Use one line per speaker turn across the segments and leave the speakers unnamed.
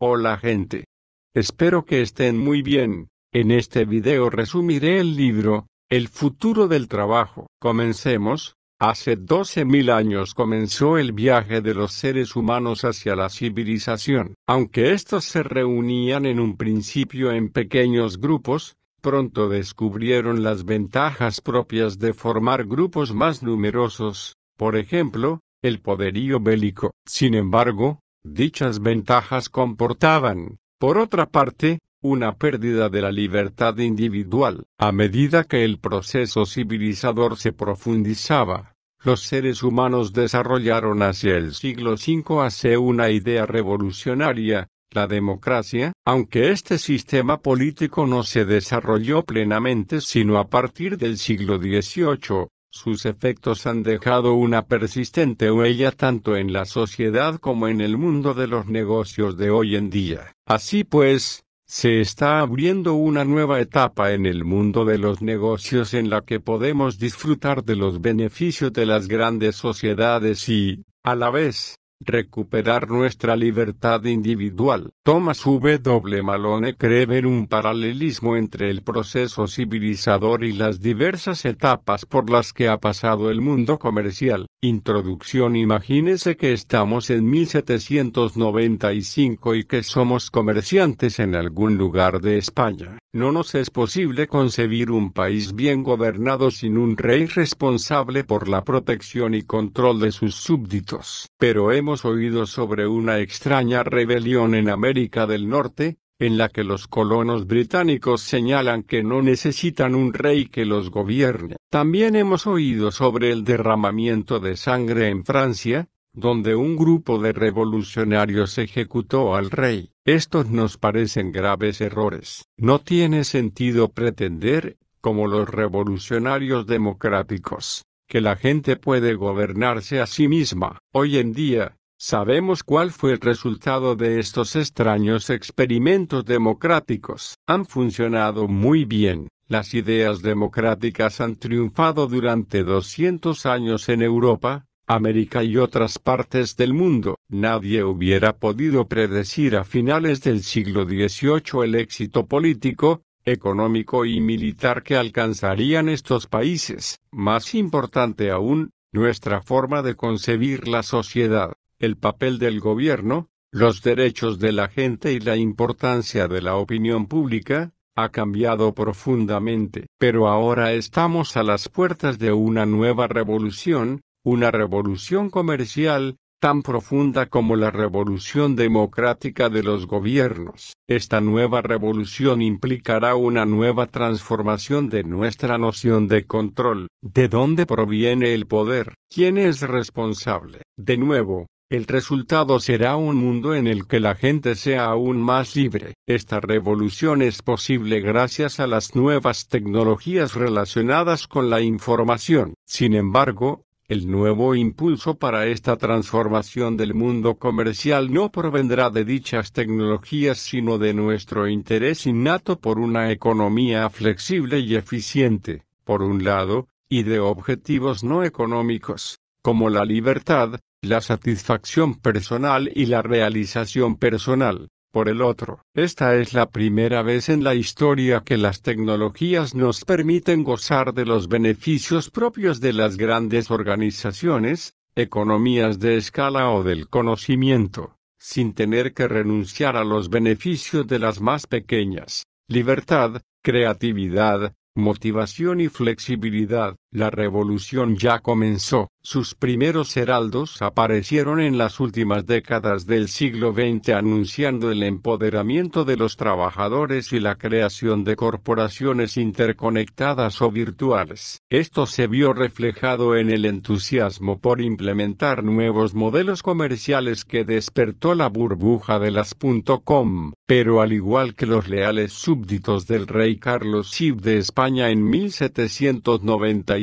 Hola gente. Espero que estén muy bien. En este video resumiré el libro, El futuro del trabajo. Comencemos. Hace 12.000 años comenzó el viaje de los seres humanos hacia la civilización. Aunque estos se reunían en un principio en pequeños grupos, pronto descubrieron las ventajas propias de formar grupos más numerosos, por ejemplo, el poderío bélico. Sin embargo, dichas ventajas comportaban, por otra parte, una pérdida de la libertad individual. A medida que el proceso civilizador se profundizaba, los seres humanos desarrollaron hacia el siglo V una idea revolucionaria, la democracia, aunque este sistema político no se desarrolló plenamente sino a partir del siglo XVIII. Sus efectos han dejado una persistente huella tanto en la sociedad como en el mundo de los negocios de hoy en día. Así pues, se está abriendo una nueva etapa en el mundo de los negocios en la que podemos disfrutar de los beneficios de las grandes sociedades y, a la vez, recuperar nuestra libertad individual. Thomas W. Malone cree ver un paralelismo entre el proceso civilizador y las diversas etapas por las que ha pasado el mundo comercial. Introducción. Imagínese que estamos en 1795 y que somos comerciantes en algún lugar de España. No nos es posible concebir un país bien gobernado sin un rey responsable por la protección y control de sus súbditos. Pero hemos oído sobre una extraña rebelión en América del Norte, en la que los colonos británicos señalan que no necesitan un rey que los gobierne. También hemos oído sobre el derramamiento de sangre en Francia, donde un grupo de revolucionarios ejecutó al rey. Estos nos parecen graves errores. No tiene sentido pretender, como los revolucionarios democráticos, que la gente puede gobernarse a sí misma. Hoy en día, sabemos cuál fue el resultado de estos extraños experimentos democráticos. Han funcionado muy bien. Las ideas democráticas han triunfado durante 200 años en Europa, América y otras partes del mundo. Nadie hubiera podido predecir a finales del siglo XVIII el éxito político, económico y militar que alcanzarían estos países. Más importante aún, nuestra forma de concebir la sociedad, el papel del gobierno, los derechos de la gente y la importancia de la opinión pública, ha cambiado profundamente. Pero ahora estamos a las puertas de una nueva revolución, una revolución comercial, tan profunda como la revolución democrática de los gobiernos. Esta nueva revolución implicará una nueva transformación de nuestra noción de control. ¿De dónde proviene el poder? ¿Quién es responsable? De nuevo, el resultado será un mundo en el que la gente sea aún más libre. Esta revolución es posible gracias a las nuevas tecnologías relacionadas con la información. Sin embargo, el nuevo impulso para esta transformación del mundo comercial no provendrá de dichas tecnologías sino de nuestro interés innato por una economía flexible y eficiente, por un lado, y de objetivos no económicos, como la libertad, la satisfacción personal y la realización personal, por el otro. Esta es la primera vez en la historia que las tecnologías nos permiten gozar de los beneficios propios de las grandes organizaciones, economías de escala o del conocimiento, sin tener que renunciar a los beneficios de las más pequeñas. Libertad, creatividad, motivación y flexibilidad. La revolución ya comenzó. Sus primeros heraldos aparecieron en las últimas décadas del siglo XX anunciando el empoderamiento de los trabajadores y la creación de corporaciones interconectadas o virtuales. Esto se vio reflejado en el entusiasmo por implementar nuevos modelos comerciales que despertó la burbuja de las .com. Pero al igual que los leales súbditos del rey Carlos V de España en 1795,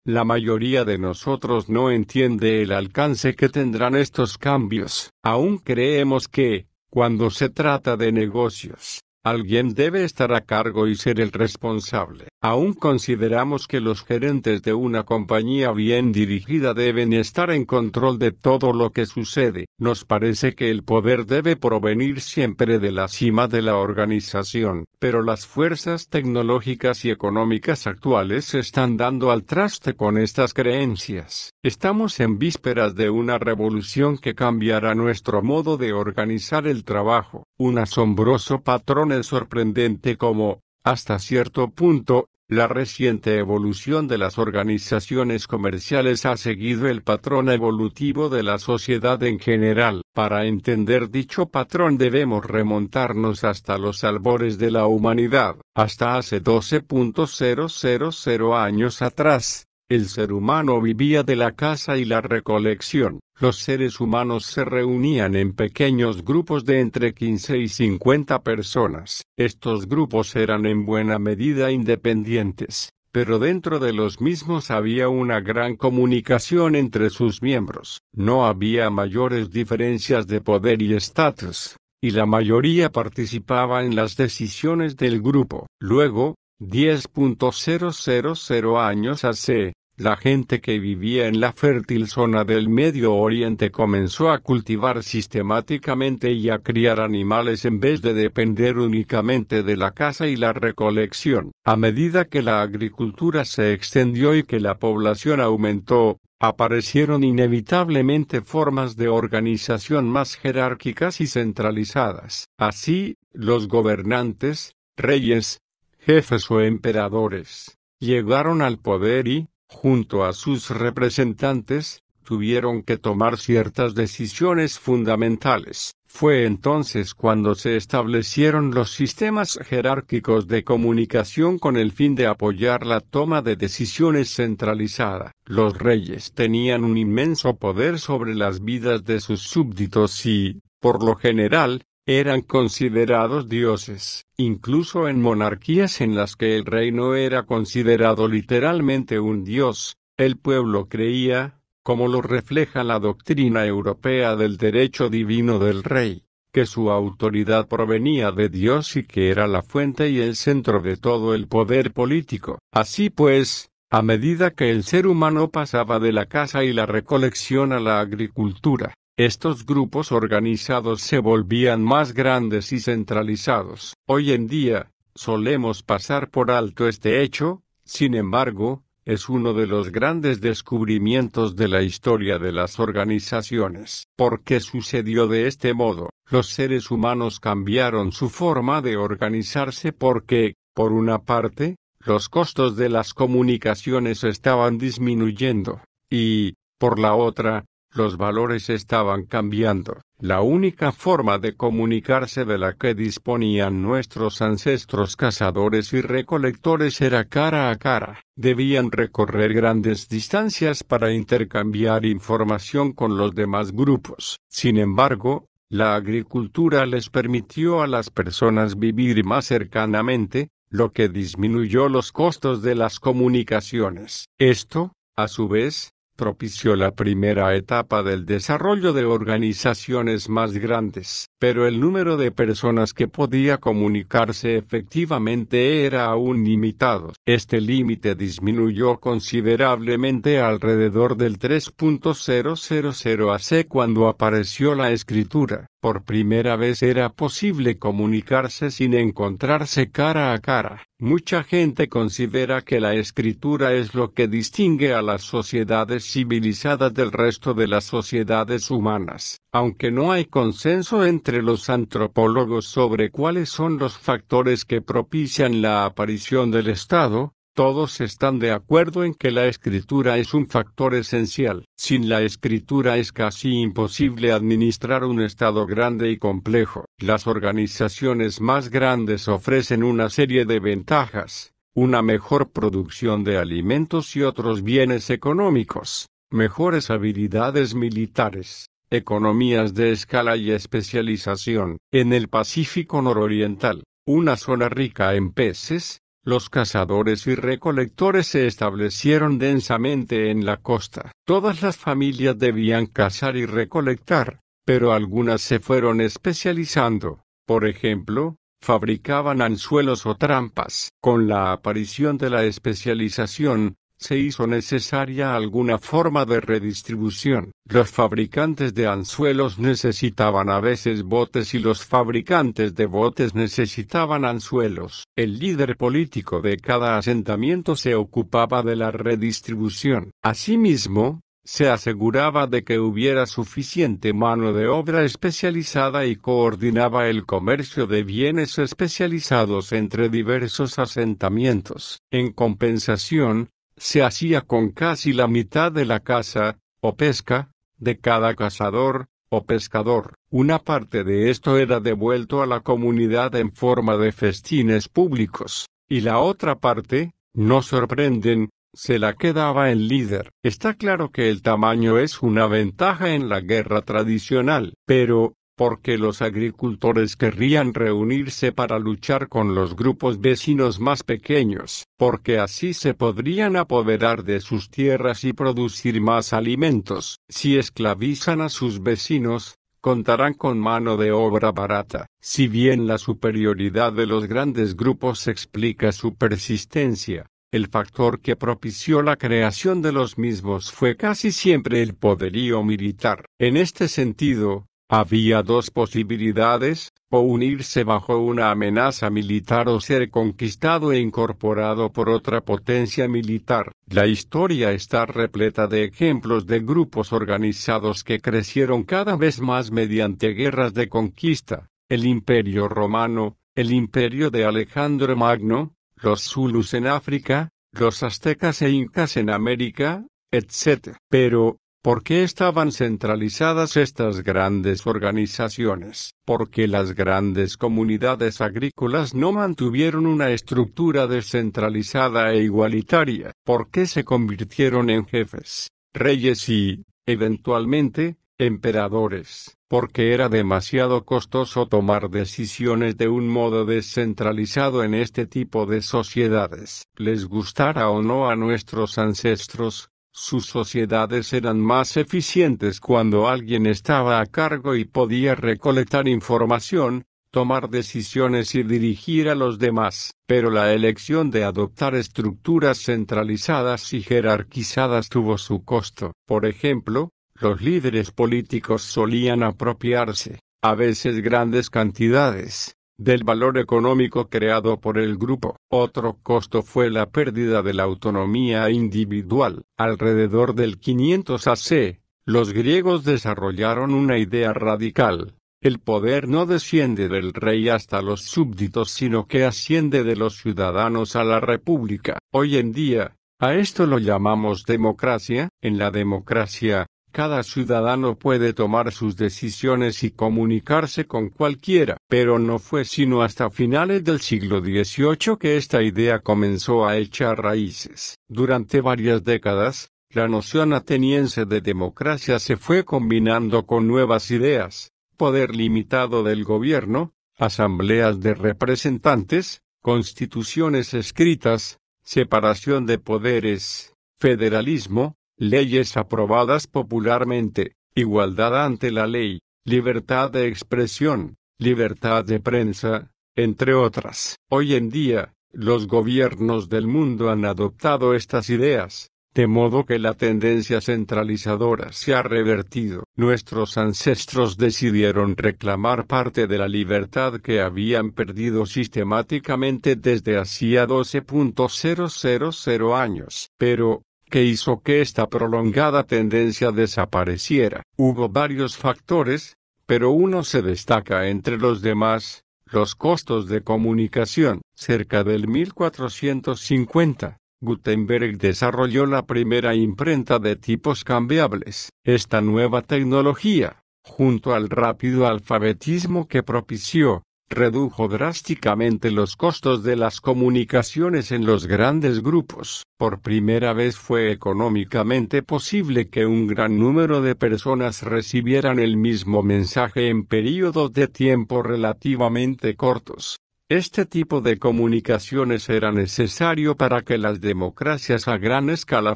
la mayoría de nosotros no entiende el alcance que tendrán estos cambios. Aún creemos que, cuando se trata de negocios, Alguien debe estar a cargo y ser el responsable. Aún consideramos que los gerentes de una compañía bien dirigida deben estar en control de todo lo que sucede. Nos parece que el poder debe provenir siempre de la cima de la organización, pero las fuerzas tecnológicas y económicas actuales se están dando al traste con estas creencias. Estamos en vísperas de una revolución que cambiará nuestro modo de organizar el trabajo. Un asombroso patrón es sorprendente como, hasta cierto punto, la reciente evolución de las organizaciones comerciales ha seguido el patrón evolutivo de la sociedad en general. Para entender dicho patrón debemos remontarnos hasta los albores de la humanidad. Hasta hace 12.000 años atrás, el ser humano vivía de la caza y la recolección. Los seres humanos se reunían en pequeños grupos de entre 15 y 50 personas. Estos grupos eran en buena medida independientes, pero dentro de los mismos había una gran comunicación entre sus miembros. No había mayores diferencias de poder y estatus, y la mayoría participaba en las decisiones del grupo. Luego, 10.000 años hace, la gente que vivía en la fértil zona del Medio Oriente comenzó a cultivar sistemáticamente y a criar animales en vez de depender únicamente de la caza y la recolección. A medida que la agricultura se extendió y que la población aumentó, aparecieron inevitablemente formas de organización más jerárquicas y centralizadas. Así, los gobernantes, reyes, jefes o emperadores, llegaron al poder y, junto a sus representantes, tuvieron que tomar ciertas decisiones fundamentales. Fue entonces cuando se establecieron los sistemas jerárquicos de comunicación con el fin de apoyar la toma de decisiones centralizada. Los reyes tenían un inmenso poder sobre las vidas de sus súbditos y, por lo general, eran considerados dioses. Incluso en monarquías en las que el rey no era considerado literalmente un dios, el pueblo creía, como lo refleja la doctrina europea del derecho divino del rey, que su autoridad provenía de Dios y que era la fuente y el centro de todo el poder político. Así pues, a medida que el ser humano pasaba de la caza y la recolección a la agricultura, estos grupos organizados se volvían más grandes y centralizados. Hoy en día, solemos pasar por alto este hecho, sin embargo, es uno de los grandes descubrimientos de la historia de las organizaciones. ¿Por qué sucedió de este modo? Los seres humanos cambiaron su forma de organizarse porque, por una parte, los costos de las comunicaciones estaban disminuyendo, y, por la otra, los valores estaban cambiando. La única forma de comunicarse de la que disponían nuestros ancestros cazadores y recolectores era cara a cara. Debían recorrer grandes distancias para intercambiar información con los demás grupos. Sin embargo, la agricultura les permitió a las personas vivir más cercanamente, lo que disminuyó los costos de las comunicaciones. Esto, a su vez, propició la primera etapa del desarrollo de organizaciones más grandes, pero el número de personas que podía comunicarse efectivamente era aún limitado. Este límite disminuyó considerablemente alrededor del 3.000 AC cuando apareció la escritura. Por primera vez era posible comunicarse sin encontrarse cara a cara. Mucha gente considera que la escritura es lo que distingue a las sociedades civilizadas del resto de las sociedades humanas. Aunque no hay consenso entre los antropólogos sobre cuáles son los factores que propician la aparición del Estado, todos están de acuerdo en que la escritura es un factor esencial. Sin la escritura es casi imposible administrar un Estado grande y complejo. Las organizaciones más grandes ofrecen una serie de ventajas: una mejor producción de alimentos y otros bienes económicos, mejores habilidades militares, economías de escala y especialización. En el Pacífico nororiental, una zona rica en peces, los cazadores y recolectores se establecieron densamente en la costa. Todas las familias debían cazar y recolectar, pero algunas se fueron especializando. Por ejemplo, fabricaban anzuelos o trampas. Con la aparición de la especialización, se hizo necesaria alguna forma de redistribución. Los fabricantes de anzuelos necesitaban a veces botes y los fabricantes de botes necesitaban anzuelos. El líder político de cada asentamiento se ocupaba de la redistribución. Asimismo, se aseguraba de que hubiera suficiente mano de obra especializada y coordinaba el comercio de bienes especializados entre diversos asentamientos. En compensación, se hacía con casi la mitad de la caza, o pesca, de cada cazador, o pescador. Una parte de esto era devuelto a la comunidad en forma de festines públicos, y la otra parte, no sorprenden, se la quedaba el líder. Está claro que el tamaño es una ventaja en la guerra tradicional, pero, porque los agricultores querrían reunirse para luchar con los grupos vecinos más pequeños, porque así se podrían apoderar de sus tierras y producir más alimentos. Si esclavizan a sus vecinos, contarán con mano de obra barata. Si bien la superioridad de los grandes grupos explica su persistencia, el factor que propició la creación de los mismos fue casi siempre el poderío militar. En este sentido, había dos posibilidades, o unirse bajo una amenaza militar o ser conquistado e incorporado por otra potencia militar. La historia está repleta de ejemplos de grupos organizados que crecieron cada vez más mediante guerras de conquista. El Imperio Romano, el Imperio de Alejandro Magno, los zulus en África, los aztecas e incas en América, etc. Pero, ¿por qué estaban centralizadas estas grandes organizaciones? Porque las grandes comunidades agrícolas no mantuvieron una estructura descentralizada e igualitaria. ¿Por qué se convirtieron en jefes, reyes y, eventualmente, emperadores? Porque era demasiado costoso tomar decisiones de un modo descentralizado en este tipo de sociedades. Les gustara o no a nuestros ancestros, sus sociedades eran más eficientes cuando alguien estaba a cargo y podía recolectar información, tomar decisiones y dirigir a los demás. Pero la elección de adoptar estructuras centralizadas y jerarquizadas tuvo su costo. Por ejemplo, los líderes políticos solían apropiarse, a veces grandes cantidades, del valor económico creado por el grupo. Otro costo fue la pérdida de la autonomía individual. Alrededor del 500 AC, los griegos desarrollaron una idea radical. El poder no desciende del rey hasta los súbditos, sino que asciende de los ciudadanos a la república. Hoy en día, a esto lo llamamos democracia. En la democracia, cada ciudadano puede tomar sus decisiones y comunicarse con cualquiera, pero no fue sino hasta finales del siglo XVIII que esta idea comenzó a echar raíces. Durante varias décadas, la noción ateniense de democracia se fue combinando con nuevas ideas: poder limitado del gobierno, asambleas de representantes, constituciones escritas, separación de poderes, federalismo, leyes aprobadas popularmente, igualdad ante la ley, libertad de expresión, libertad de prensa, entre otras. Hoy en día, los gobiernos del mundo han adoptado estas ideas, de modo que la tendencia centralizadora se ha revertido. Nuestros ancestros decidieron reclamar parte de la libertad que habían perdido sistemáticamente desde hacía 12.000 años. Pero, ¿qué hizo que esta prolongada tendencia desapareciera? Hubo varios factores, pero uno se destaca entre los demás: los costos de comunicación. Cerca del 1450, Gutenberg desarrolló la primera imprenta de tipos cambiables. Esta nueva tecnología, junto al rápido alfabetismo que propició, redujo drásticamente los costos de las comunicaciones en los grandes grupos. Por primera vez fue económicamente posible que un gran número de personas recibieran el mismo mensaje en períodos de tiempo relativamente cortos. Este tipo de comunicaciones era necesario para que las democracias a gran escala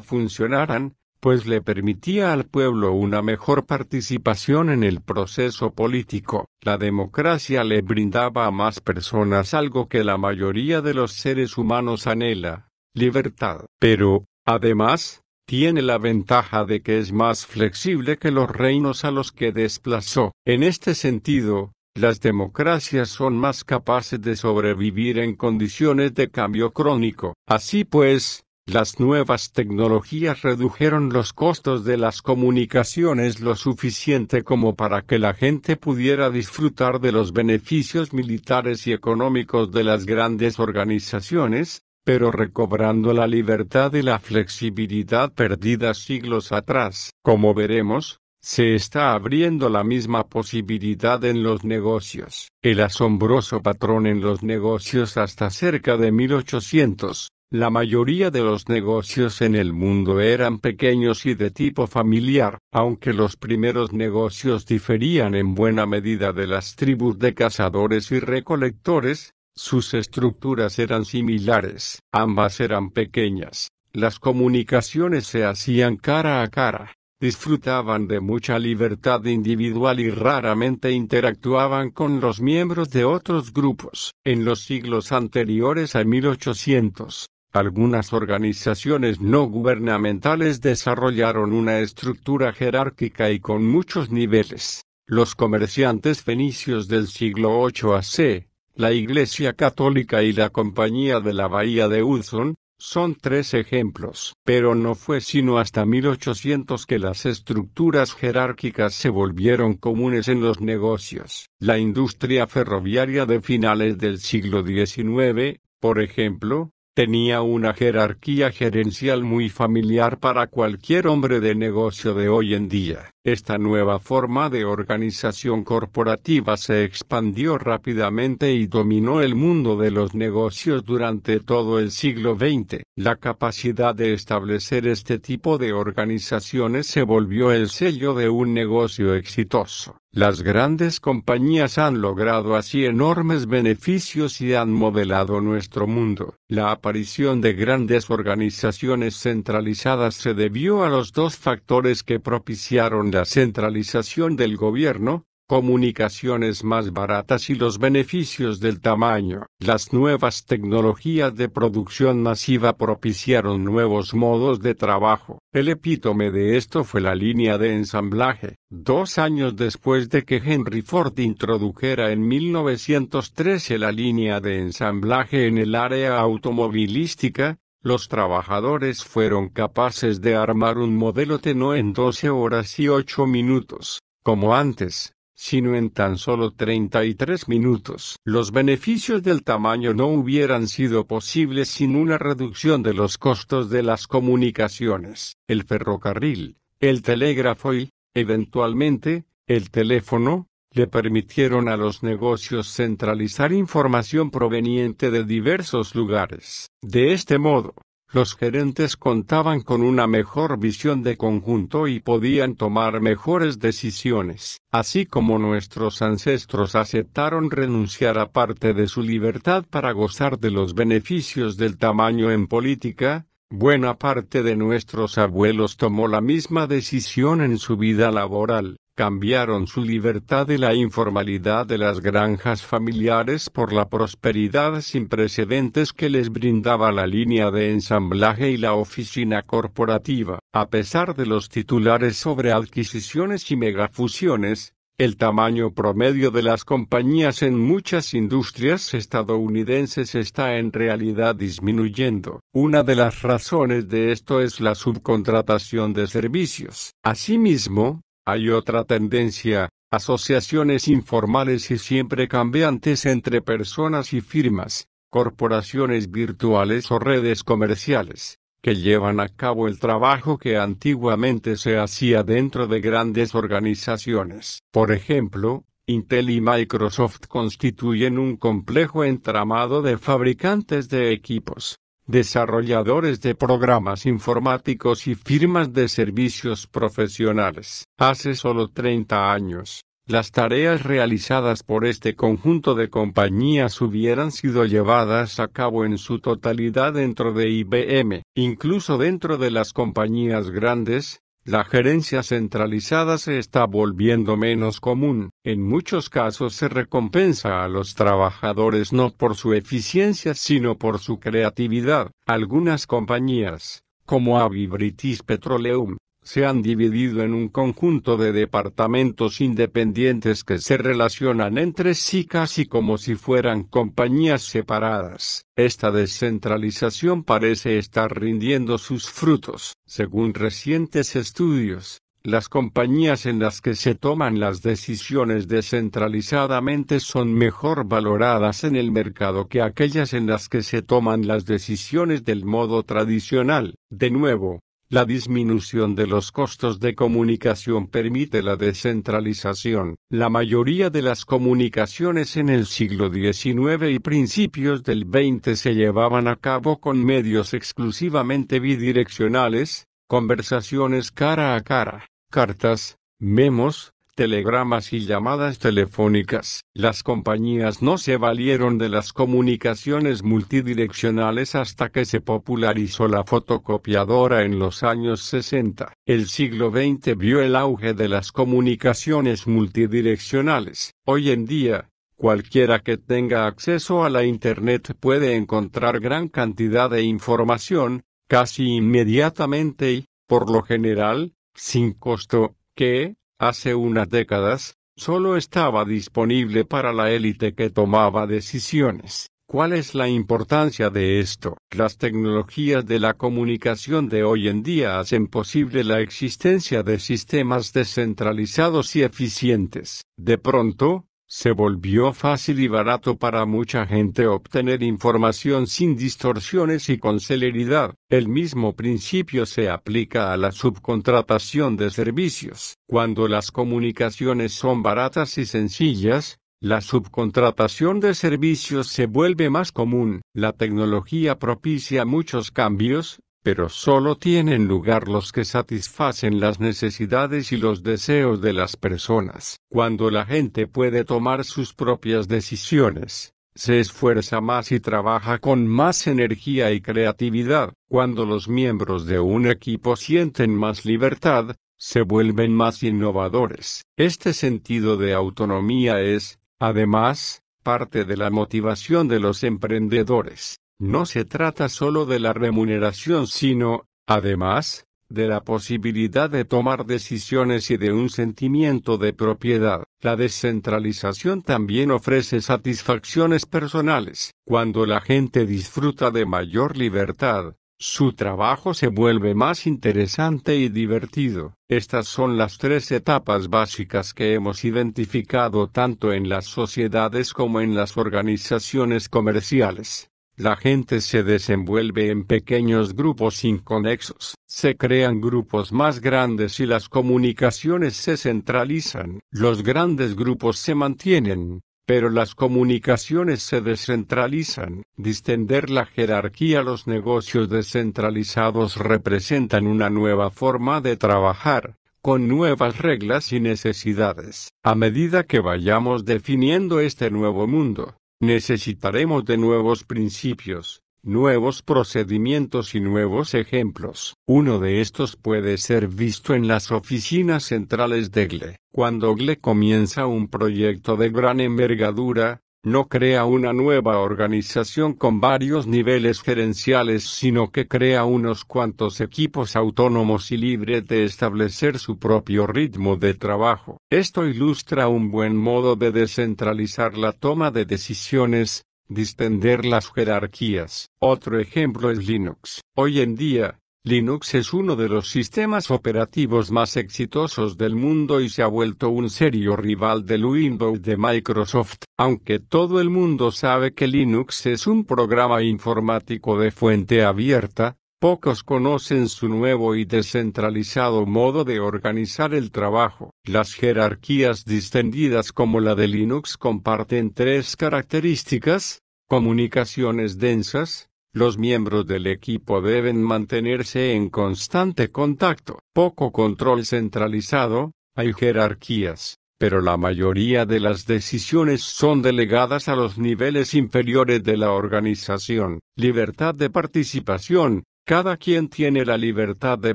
funcionaran, pues le permitía al pueblo una mejor participación en el proceso político. La democracia le brindaba a más personas algo que la mayoría de los seres humanos anhela: libertad. Pero, además, tiene la ventaja de que es más flexible que los reinos a los que desplazó. En este sentido, las democracias son más capaces de sobrevivir en condiciones de cambio crónico. Así pues, las nuevas tecnologías redujeron los costos de las comunicaciones lo suficiente como para que la gente pudiera disfrutar de los beneficios militares y económicos de las grandes organizaciones, pero recobrando la libertad y la flexibilidad perdidas siglos atrás. Como veremos, se está abriendo la misma posibilidad en los negocios. El asombroso patrón en los negocios hasta cerca de 1800. La mayoría de los negocios en el mundo eran pequeños y de tipo familiar, aunque los primeros negocios diferían en buena medida de las tribus de cazadores y recolectores. Sus estructuras eran similares, ambas eran pequeñas, las comunicaciones se hacían cara a cara, disfrutaban de mucha libertad individual y raramente interactuaban con los miembros de otros grupos. En los siglos anteriores a 1800, algunas organizaciones no gubernamentales desarrollaron una estructura jerárquica y con muchos niveles. Los comerciantes fenicios del siglo VIII a.C., la Iglesia Católica y la Compañía de la Bahía de Hudson, son tres ejemplos. Pero no fue sino hasta 1800 que las estructuras jerárquicas se volvieron comunes en los negocios. La industria ferroviaria de finales del siglo XIX, por ejemplo, tenía una jerarquía gerencial muy familiar para cualquier hombre de negocio de hoy en día. Esta nueva forma de organización corporativa se expandió rápidamente y dominó el mundo de los negocios durante todo el siglo XX. La capacidad de establecer este tipo de organizaciones se volvió el sello de un negocio exitoso. Las grandes compañías han logrado así enormes beneficios y han modelado nuestro mundo. La aparición de grandes organizaciones centralizadas se debió a los dos factores que propiciaron la centralización del gobierno: comunicaciones más baratas y los beneficios del tamaño. Las nuevas tecnologías de producción masiva propiciaron nuevos modos de trabajo. El epítome de esto fue la línea de ensamblaje. 2 años después de que Henry Ford introdujera en 1913 la línea de ensamblaje en el área automovilística, los trabajadores fueron capaces de armar un modelo T no en 12 horas y 8 minutos, como antes, sino en tan solo 33 minutos. Los beneficios del tamaño no hubieran sido posibles sin una reducción de los costos de las comunicaciones. El ferrocarril, el telégrafo y, eventualmente, el teléfono, le permitieron a los negocios centralizar información proveniente de diversos lugares. De este modo, los gerentes contaban con una mejor visión de conjunto y podían tomar mejores decisiones. Así como nuestros ancestros aceptaron renunciar a parte de su libertad para gozar de los beneficios del tamaño en política, buena parte de nuestros abuelos tomó la misma decisión en su vida laboral. Cambiaron su libertad y la informalidad de las granjas familiares por la prosperidad sin precedentes que les brindaba la línea de ensamblaje y la oficina corporativa. A pesar de los titulares sobre adquisiciones y megafusiones, el tamaño promedio de las compañías en muchas industrias estadounidenses está en realidad disminuyendo. Una de las razones de esto es la subcontratación de servicios. Asimismo, hay otra tendencia: asociaciones informales y siempre cambiantes entre personas y firmas, corporaciones virtuales o redes comerciales, que llevan a cabo el trabajo que antiguamente se hacía dentro de grandes organizaciones. Por ejemplo, Intel y Microsoft constituyen un complejo entramado de fabricantes de equipos, desarrolladores de programas informáticos y firmas de servicios profesionales. Hace solo 30 años, las tareas realizadas por este conjunto de compañías hubieran sido llevadas a cabo en su totalidad dentro de IBM. Incluso dentro de las compañías grandes, la gerencia centralizada se está volviendo menos común. En muchos casos se recompensa a los trabajadores no por su eficiencia sino por su creatividad. Algunas compañías, como Abbey British Petroleum, se han dividido en un conjunto de departamentos independientes que se relacionan entre sí casi como si fueran compañías separadas. Esta descentralización parece estar rindiendo sus frutos. Según recientes estudios, las compañías en las que se toman las decisiones descentralizadamente son mejor valoradas en el mercado que aquellas en las que se toman las decisiones del modo tradicional. De nuevo, la disminución de los costos de comunicación permite la descentralización. La mayoría de las comunicaciones en el siglo XIX y principios del XX se llevaban a cabo con medios exclusivamente bidireccionales, conversaciones cara a cara, cartas, memos, telegramas y llamadas telefónicas. Las compañías no se valieron de las comunicaciones multidireccionales hasta que se popularizó la fotocopiadora en los años 60. El siglo XX vio el auge de las comunicaciones multidireccionales. Hoy en día, cualquiera que tenga acceso a la Internet puede encontrar gran cantidad de información, casi inmediatamente y, por lo general, sin costo, que, hace unas décadas, solo estaba disponible para la élite que tomaba decisiones. ¿Cuál es la importancia de esto? Las tecnologías de la comunicación de hoy en día hacen posible la existencia de sistemas descentralizados y eficientes. De pronto, se volvió fácil y barato para mucha gente obtener información sin distorsiones y con celeridad. El mismo principio se aplica a la subcontratación de servicios. Cuando las comunicaciones son baratas y sencillas, la subcontratación de servicios se vuelve más común. La tecnología propicia muchos cambios, pero solo tienen lugar los que satisfacen las necesidades y los deseos de las personas. Cuando la gente puede tomar sus propias decisiones, se esfuerza más y trabaja con más energía y creatividad. Cuando los miembros de un equipo sienten más libertad, se vuelven más innovadores. Este sentido de autonomía es, además, parte de la motivación de los emprendedores. No se trata solo de la remuneración sino, además, de la posibilidad de tomar decisiones y de un sentimiento de propiedad. La descentralización también ofrece satisfacciones personales. Cuando la gente disfruta de mayor libertad, su trabajo se vuelve más interesante y divertido. Estas son las tres etapas básicas que hemos identificado tanto en las sociedades como en las organizaciones comerciales. La gente se desenvuelve en pequeños grupos inconexos, se crean grupos más grandes y las comunicaciones se centralizan. Los grandes grupos se mantienen, pero las comunicaciones se descentralizan. Distender la jerarquía. Los negocios descentralizados representan una nueva forma de trabajar, con nuevas reglas y necesidades. A medida que vayamos definiendo este nuevo mundo, necesitaremos de nuevos principios, nuevos procedimientos y nuevos ejemplos. Uno de estos puede ser visto en las oficinas centrales de GLE. Cuando GLE comienza un proyecto de gran envergadura, no crea una nueva organización con varios niveles gerenciales, sino que crea unos cuantos equipos autónomos y libres de establecer su propio ritmo de trabajo. Esto ilustra un buen modo de descentralizar la toma de decisiones, distender las jerarquías. Otro ejemplo es Linux. Hoy en día, Linux es uno de los sistemas operativos más exitosos del mundo y se ha vuelto un serio rival del Windows de Microsoft. Aunque todo el mundo sabe que Linux es un programa informático de fuente abierta, pocos conocen su nuevo y descentralizado modo de organizar el trabajo. Las jerarquías distendidas como la de Linux comparten tres características: comunicaciones densas. Los miembros del equipo deben mantenerse en constante contacto. Poco control centralizado. Hay jerarquías, pero la mayoría de las decisiones son delegadas a los niveles inferiores de la organización. Libertad de participación. Cada quien tiene la libertad de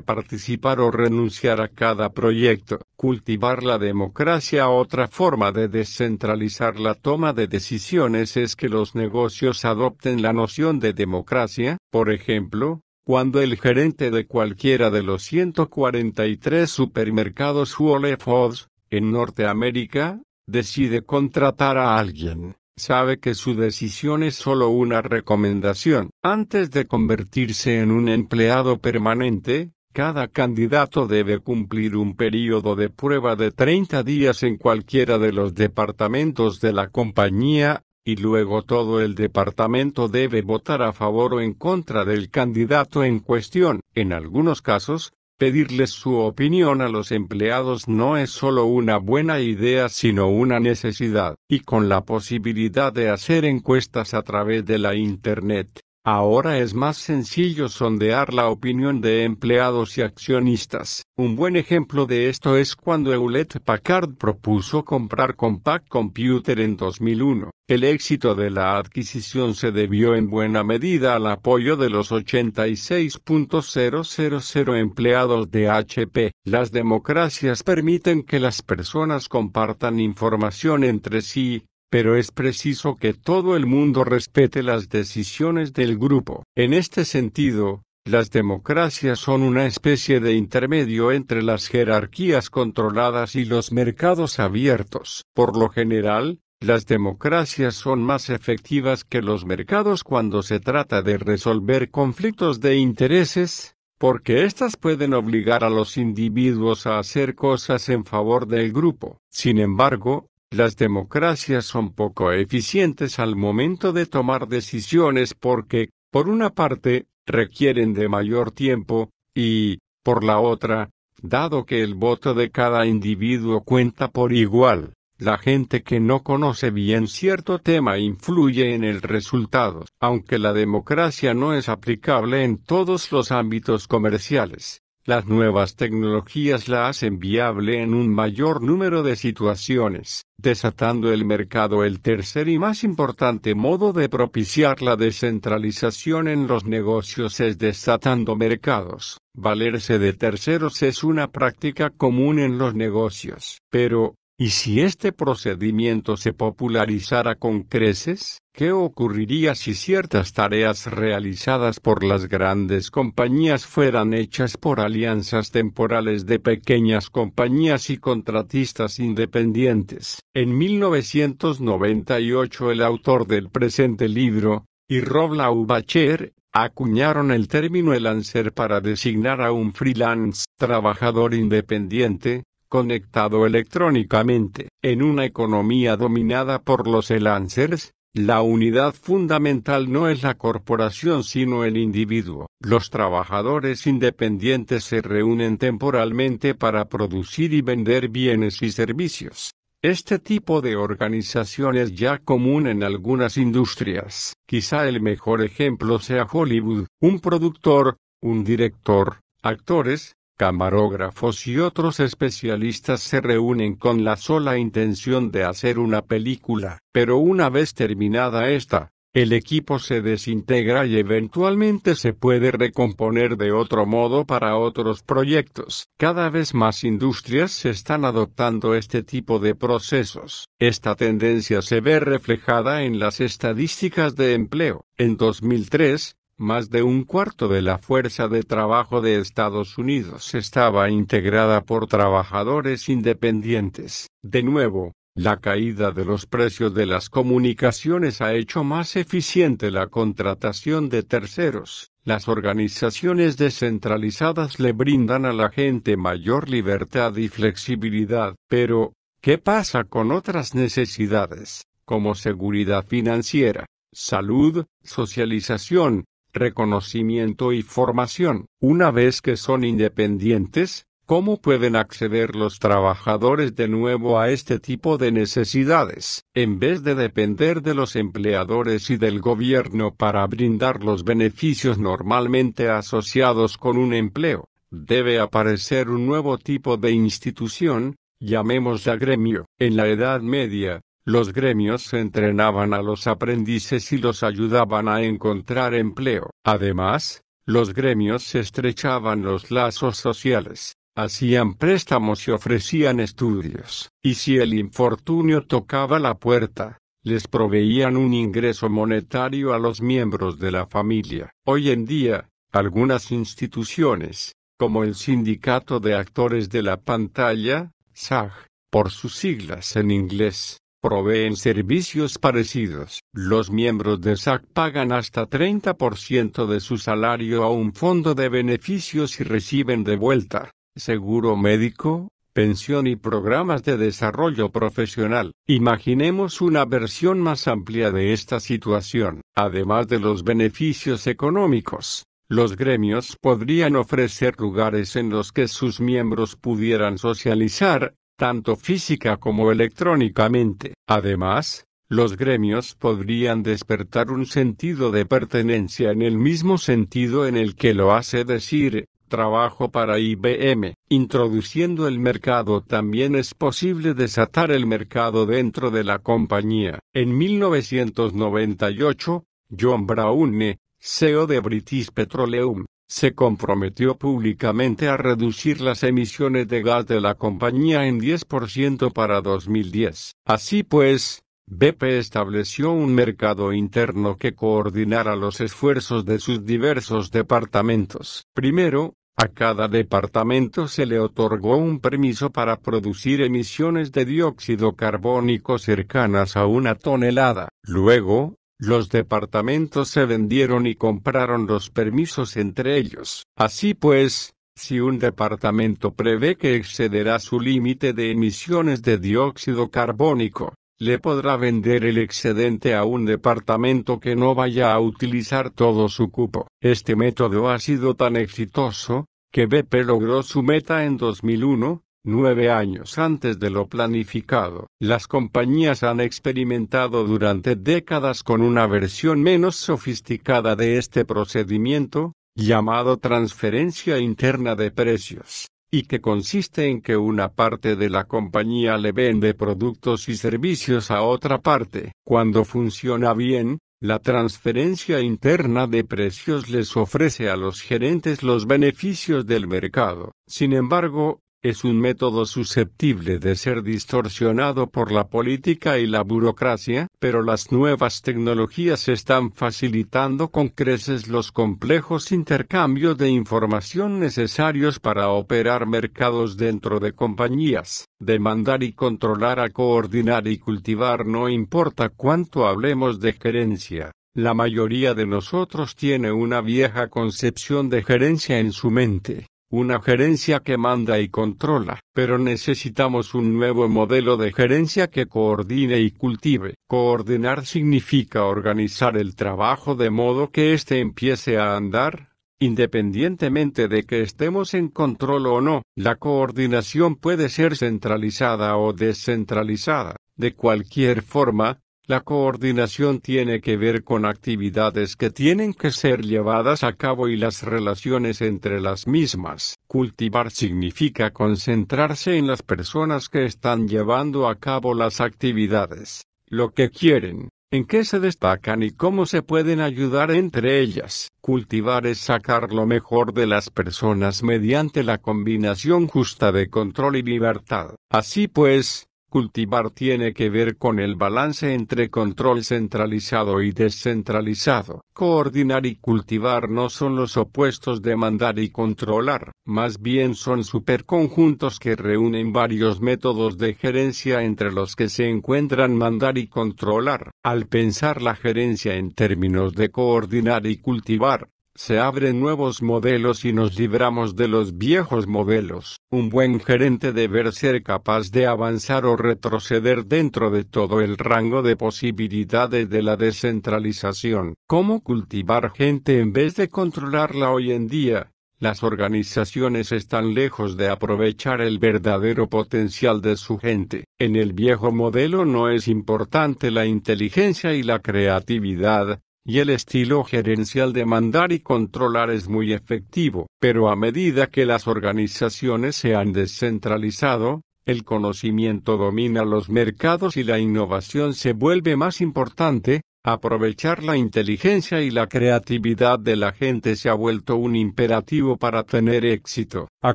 participar o renunciar a cada proyecto. Cultivar la democracia. Otra forma de descentralizar la toma de decisiones es que los negocios adopten la noción de democracia. Por ejemplo, cuando el gerente de cualquiera de los 143 supermercados Whole Foods, en Norteamérica, decide contratar a alguien, sabe que su decisión es solo una recomendación. Antes de convertirse en un empleado permanente, cada candidato debe cumplir un período de prueba de 30 días en cualquiera de los departamentos de la compañía, y luego todo el departamento debe votar a favor o en contra del candidato en cuestión. En algunos casos, pedirles su opinión a los empleados no es solo una buena idea sino una necesidad. Y con la posibilidad de hacer encuestas a través de la Internet, ahora es más sencillo sondear la opinión de empleados y accionistas. Un buen ejemplo de esto es cuando Hewlett Packard propuso comprar Compaq Computer en 2001. El éxito de la adquisición se debió en buena medida al apoyo de los 86.000 empleados de HP. Las democracias permiten que las personas compartan información entre sí, pero es preciso que todo el mundo respete las decisiones del grupo. En este sentido, las democracias son una especie de intermedio entre las jerarquías controladas y los mercados abiertos. Por lo general, las democracias son más efectivas que los mercados cuando se trata de resolver conflictos de intereses, porque éstas pueden obligar a los individuos a hacer cosas en favor del grupo. Sin embargo, las democracias son poco eficientes al momento de tomar decisiones porque, por una parte, requieren de mayor tiempo, y, por la otra, dado que el voto de cada individuo cuenta por igual, la gente que no conoce bien cierto tema influye en el resultado. Aunque la democracia no es aplicable en todos los ámbitos comerciales, las nuevas tecnologías la hacen viable en un mayor número de situaciones, desatando el mercado. El tercer y más importante modo de propiciar la descentralización en los negocios es desatando mercados. Valerse de terceros es una práctica común en los negocios. Pero, ¿y si este procedimiento se popularizara con creces? ¿Qué ocurriría si ciertas tareas realizadas por las grandes compañías fueran hechas por alianzas temporales de pequeñas compañías y contratistas independientes? En 1998 el autor del presente libro, y Rob Laubacher, acuñaron el término freelancer para designar a un freelance, trabajador independiente, conectado electrónicamente. En una economía dominada por los freelancers, la unidad fundamental no es la corporación sino el individuo. Los trabajadores independientes se reúnen temporalmente para producir y vender bienes y servicios. Este tipo de organización es ya común en algunas industrias. Quizá el mejor ejemplo sea Hollywood. Un productor, un director, actores, camarógrafos y otros especialistas se reúnen con la sola intención de hacer una película. Pero una vez terminada esta, el equipo se desintegra y eventualmente se puede recomponer de otro modo para otros proyectos. Cada vez más industrias se están adoptando este tipo de procesos. Esta tendencia se ve reflejada en las estadísticas de empleo. En 2003, más de un cuarto de la fuerza de trabajo de Estados Unidos estaba integrada por trabajadores independientes. De nuevo, la caída de los precios de las comunicaciones ha hecho más eficiente la contratación de terceros. Las organizaciones descentralizadas le brindan a la gente mayor libertad y flexibilidad. Pero, ¿qué pasa con otras necesidades, como seguridad financiera, salud, socialización, reconocimiento y formación? Una vez que son independientes, ¿cómo pueden acceder los trabajadores de nuevo a este tipo de necesidades? En vez de depender de los empleadores y del gobierno para brindar los beneficios normalmente asociados con un empleo, debe aparecer un nuevo tipo de institución, llamémosla gremio. En la Edad Media, los gremios entrenaban a los aprendices y los ayudaban a encontrar empleo. Además, los gremios estrechaban los lazos sociales, hacían préstamos y ofrecían estudios. Y si el infortunio tocaba la puerta, les proveían un ingreso monetario a los miembros de la familia. Hoy en día, algunas instituciones, como el Sindicato de Actores de la Pantalla, SAG, por sus siglas en inglés, proveen servicios parecidos. Los miembros de SAG pagan hasta 30% de su salario a un fondo de beneficios y reciben de vuelta seguro médico, pensión y programas de desarrollo profesional. Imaginemos una versión más amplia de esta situación. Además de los beneficios económicos, los gremios podrían ofrecer lugares en los que sus miembros pudieran socializar, tanto física como electrónicamente. Además, los gremios podrían despertar un sentido de pertenencia en el mismo sentido en el que lo hace decir trabajo para IBM. Introduciendo el mercado también es posible desatar el mercado dentro de la compañía. En 1998, John Browne, CEO de British Petroleum, se comprometió públicamente a reducir las emisiones de gas de la compañía en 10% para 2010. Así pues, BP estableció un mercado interno que coordinara los esfuerzos de sus diversos departamentos. Primero, a cada departamento se le otorgó un permiso para producir emisiones de dióxido carbónico cercanas a 1 tonelada. Luego, los departamentos se vendieron y compraron los permisos entre ellos. Así pues, si un departamento prevé que excederá su límite de emisiones de dióxido carbónico, le podrá vender el excedente a un departamento que no vaya a utilizar todo su cupo. Este método ha sido tan exitoso, que BP logró su meta en 2001, 9 años antes de lo planificado. Las compañías han experimentado durante décadas con una versión menos sofisticada de este procedimiento, llamado transferencia interna de precios, y que consiste en que una parte de la compañía le vende productos y servicios a otra parte. Cuando funciona bien, la transferencia interna de precios les ofrece a los gerentes los beneficios del mercado. Sin embargo, es un método susceptible de ser distorsionado por la política y la burocracia, pero las nuevas tecnologías están facilitando con creces los complejos intercambios de información necesarios para operar mercados dentro de compañías. Demandar y controlar a coordinar y cultivar. No importa cuánto hablemos de gerencia, la mayoría de nosotros tiene una vieja concepción de gerencia en su mente. Una gerencia que manda y controla, pero necesitamos un nuevo modelo de gerencia que coordine y cultive. Coordinar significa organizar el trabajo de modo que éste empiece a andar, independientemente de que estemos en control o no. La coordinación puede ser centralizada o descentralizada. De cualquier forma, la coordinación tiene que ver con actividades que tienen que ser llevadas a cabo y las relaciones entre las mismas. Cultivar significa concentrarse en las personas que están llevando a cabo las actividades, lo que quieren, en qué se destacan y cómo se pueden ayudar entre ellas. Cultivar es sacar lo mejor de las personas mediante la combinación justa de control y libertad. Así pues, cultivar tiene que ver con el balance entre control centralizado y descentralizado. Coordinar y cultivar no son los opuestos de mandar y controlar, más bien son superconjuntos que reúnen varios métodos de gerencia entre los que se encuentran mandar y controlar. Al pensar la gerencia en términos de coordinar y cultivar, se abren nuevos modelos y nos libramos de los viejos modelos. Un buen gerente debe ser capaz de avanzar o retroceder dentro de todo el rango de posibilidades de la descentralización. ¿Cómo cultivar gente en vez de controlarla hoy en día? Las organizaciones están lejos de aprovechar el verdadero potencial de su gente. En el viejo modelo no es importante la inteligencia y la creatividad, y el estilo gerencial de mandar y controlar es muy efectivo, pero a medida que las organizaciones se han descentralizado, el conocimiento domina los mercados y la innovación se vuelve más importante. Aprovechar la inteligencia y la creatividad de la gente se ha vuelto un imperativo para tener éxito. A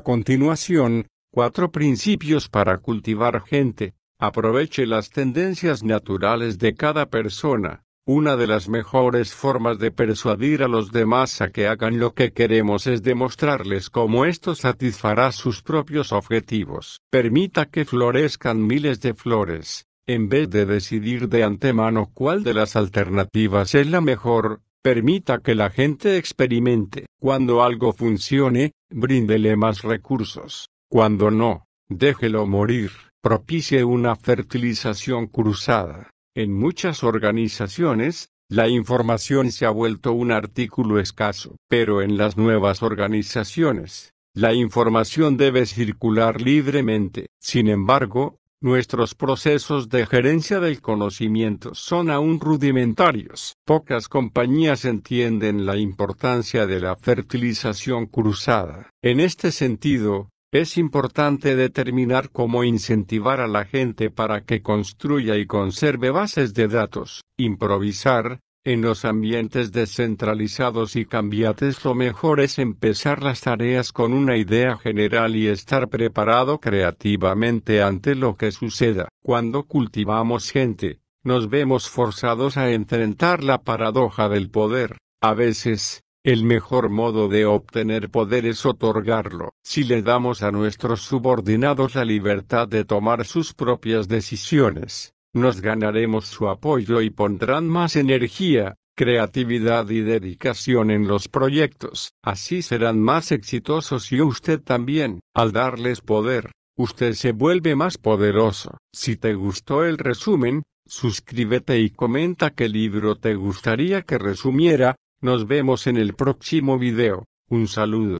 continuación, 4 principios para cultivar gente. Aproveche las tendencias naturales de cada persona. Una de las mejores formas de persuadir a los demás a que hagan lo que queremos es demostrarles cómo esto satisfará sus propios objetivos. Permita que florezcan miles de flores. En vez de decidir de antemano cuál de las alternativas es la mejor, permita que la gente experimente. Cuando algo funcione, bríndele más recursos. Cuando no, déjelo morir. Propicie una fertilización cruzada. En muchas organizaciones, la información se ha vuelto un artículo escaso. Pero en las nuevas organizaciones, la información debe circular libremente. Sin embargo, nuestros procesos de gerencia del conocimiento son aún rudimentarios. Pocas compañías entienden la importancia de la fertilización cruzada. En este sentido, es importante determinar cómo incentivar a la gente para que construya y conserve bases de datos. Improvisar. En los ambientes descentralizados y cambiantes lo mejor es empezar las tareas con una idea general y estar preparado creativamente ante lo que suceda. Cuando cultivamos gente, nos vemos forzados a enfrentar la paradoja del poder. A veces, el mejor modo de obtener poder es otorgarlo. Si le damos a nuestros subordinados la libertad de tomar sus propias decisiones, nos ganaremos su apoyo y pondrán más energía, creatividad y dedicación en los proyectos. Así serán más exitosos y usted también. Al darles poder, usted se vuelve más poderoso. Si te gustó el resumen, suscríbete y comenta qué libro te gustaría que resumiera. Nos vemos en el próximo video. Un saludo.